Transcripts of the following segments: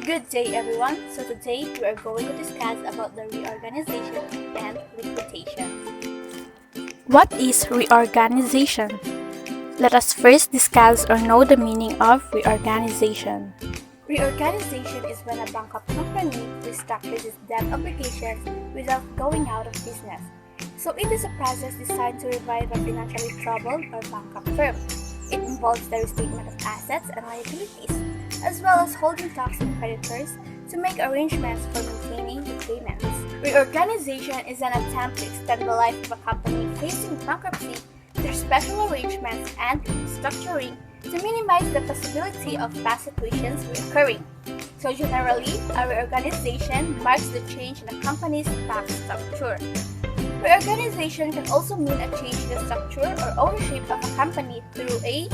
Good day everyone. So today we are going to discuss about the reorganization and liquidation. What is reorganization? Let us first discuss or know the meaning of reorganization. Reorganization is when a bankrupt company restructures its debt obligations without going out of business. So it is a process designed to revive a financially troubled or bankrupt firm. It involves the restatement of assets and liabilities, as well as holding talks with creditors to make arrangements for maintaining the payments. Reorganization is an attempt to extend the life of a company facing bankruptcy through special arrangements and restructuring to minimize the possibility of past situations reoccurring. So generally, a reorganization marks the change in a company's tax structure. Reorganization can also mean a change in the structure or ownership of a company through a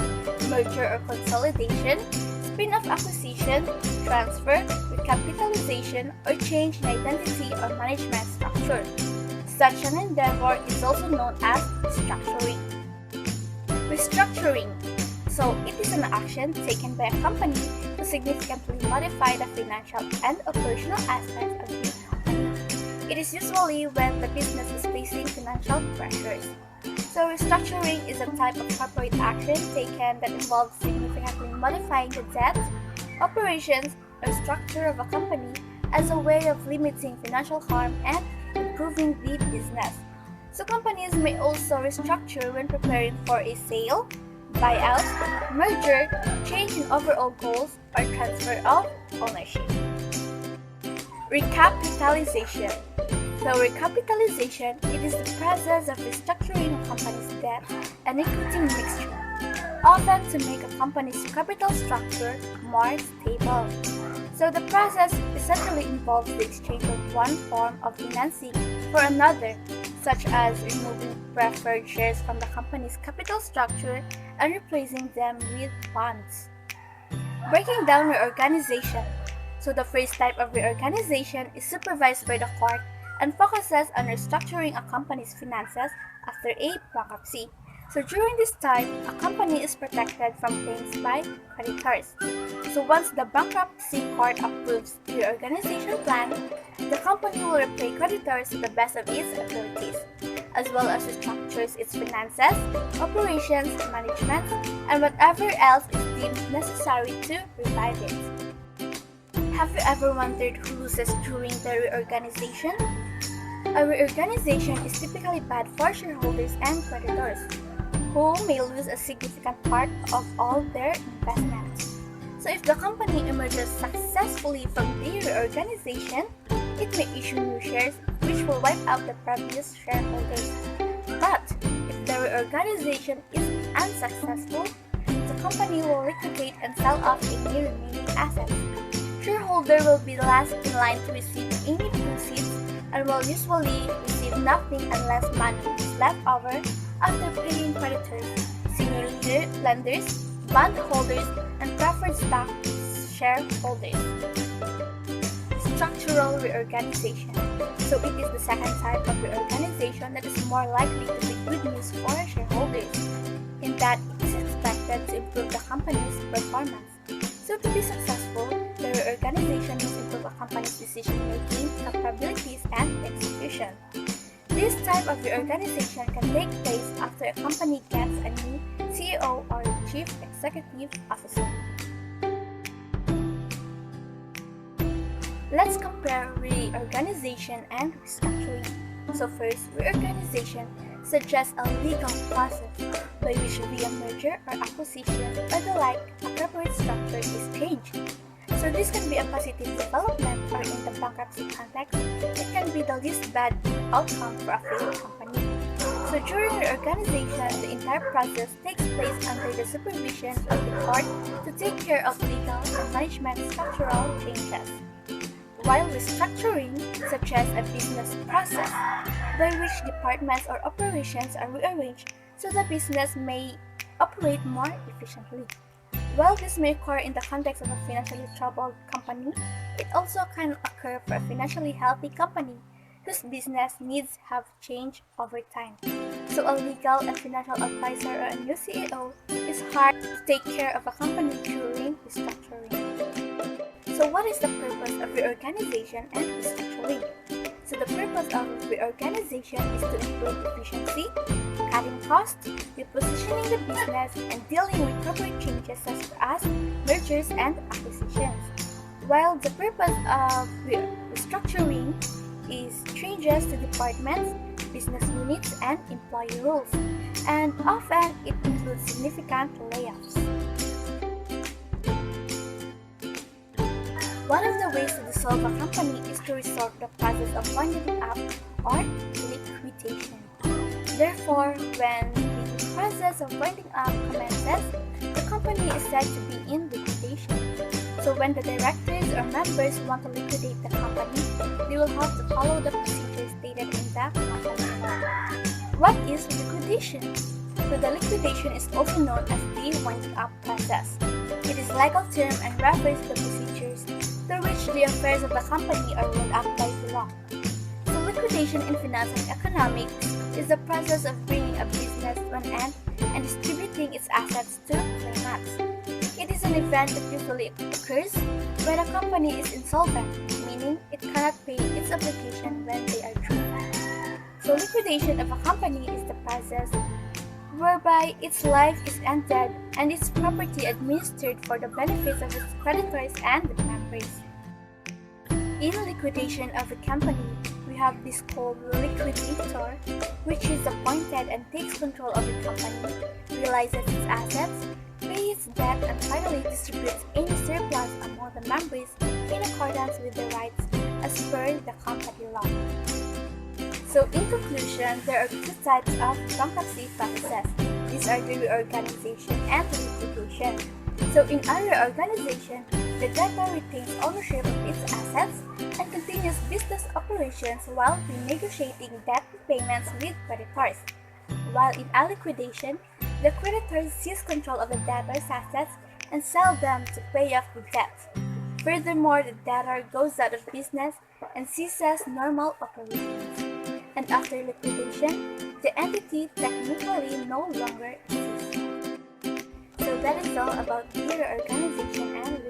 merger or consolidation, spin-off acquisition, transfer, recapitalization, or change in identity or management structure. Such an endeavor is also known as restructuring. Restructuring. So, it is an action taken by a company to significantly modify the financial and operational aspects of the company. It is usually when the business is facing financial pressures. So, restructuring is a type of corporate action taken that involves significantly modifying the debt, operations, or structure of a company as a way of limiting financial harm and improving the business. So, companies may also restructure when preparing for a sale, buyout, merger, change in overall goals, or transfer of ownership. Recapitalization. So recapitalization, it is the process of restructuring a company's debt and equity mixture, often to make a company's capital structure more stable. So the process essentially involves the exchange of one form of financing for another, such as removing preferred shares from the company's capital structure and replacing them with bonds. Breaking down reorganization. So the first type of reorganization is supervised by the court and focuses on restructuring a company's finances after a bankruptcy. So during this time, a company is protected from claims by creditors. So once the bankruptcy court approves the reorganization plan, the company will repay creditors to the best of its abilities, as well as restructures its finances, operations, management, and whatever else is deemed necessary to revive it. Have you ever wondered who loses during the reorganization? A reorganization is typically bad for shareholders and creditors, who may lose a significant part of all their investments. So if the company emerges successfully from the reorganization, it may issue new shares which will wipe out the previous shareholders. But if the reorganization is unsuccessful, the company will liquidate and sell off any remaining assets. Shareholder will be last in line to receive any proceeds and will usually receive nothing unless money is left over after paying creditors, senior lenders, bondholders, and preferred stock shareholders. Structural reorganization. So it is the second type of reorganization that is more likely to be good news for shareholders, in that it is expected to improve the company's performance. So to be successful, the reorganization must improve a company's decision-making, capabilities, and execution. This type of reorganization can take place after a company gets a new CEO or Chief Executive Officer. Let's compare reorganization and restructuring. So first, reorganization suggests a legal process by which via merger or acquisition or the like, a corporate structure is changed. So this can be a positive development, or in the bankruptcy context, it can be the least bad outcome for a failed company. So during reorganization, the entire process takes place under the supervision of the court to take care of legal and management structural changes. While restructuring, such as a business process, by which departments or operations are rearranged so the business may operate more efficiently. While this may occur in the context of a financially troubled company, it also can occur for a financially healthy company whose business needs have changed over time. So a legal and financial advisor or a new CEO is hired to take care of a company during restructuring. So what is the purpose of reorganization and restructuring? So the purpose of reorganization is to improve efficiency, cutting costs, repositioning the business, and dealing with corporate changes such as mergers and acquisitions. While the purpose of restructuring is changes to departments, business units, and employee roles, and often it includes significant layoffs. One of the ways to dissolve a company is to resort to the process of winding up or liquidation. Therefore, when the process of winding up commences, the company is said to be in liquidation. So when the directors or members want to liquidate the company, they will have to follow the procedures stated in the company law. What is liquidation? So the liquidation is also known as the winding up process. It is a legal term and refers to the procedures through which the affairs of the company are wound up by the law. So liquidation in finance and economics is the process of bringing a business to an end and distributing its assets to claimants. It is an event that usually occurs when a company is insolvent, meaning it cannot pay its obligation when they are due. So liquidation of a company is the process whereby its life is ended and its property administered for the benefits of its creditors and the members. In liquidation of a company, we have this called liquidator, which is appointed and takes control of the company, realizes its assets, pays its debt, and finally distributes any surplus among the members in accordance with the rights as per the company law. So in conclusion, there are two types of bankruptcy processes. These are the reorganization and liquidation. So in a reorganization, the debtor retains ownership of its assets and continues business operations while renegotiating debt payments with creditors. While in a liquidation, the creditors seize control of the debtor's assets and sell them to pay off the debt. Furthermore, the debtor goes out of business and ceases normal operations. And after liquidation, the entity technically no longer exists. So that is all about the reorganization and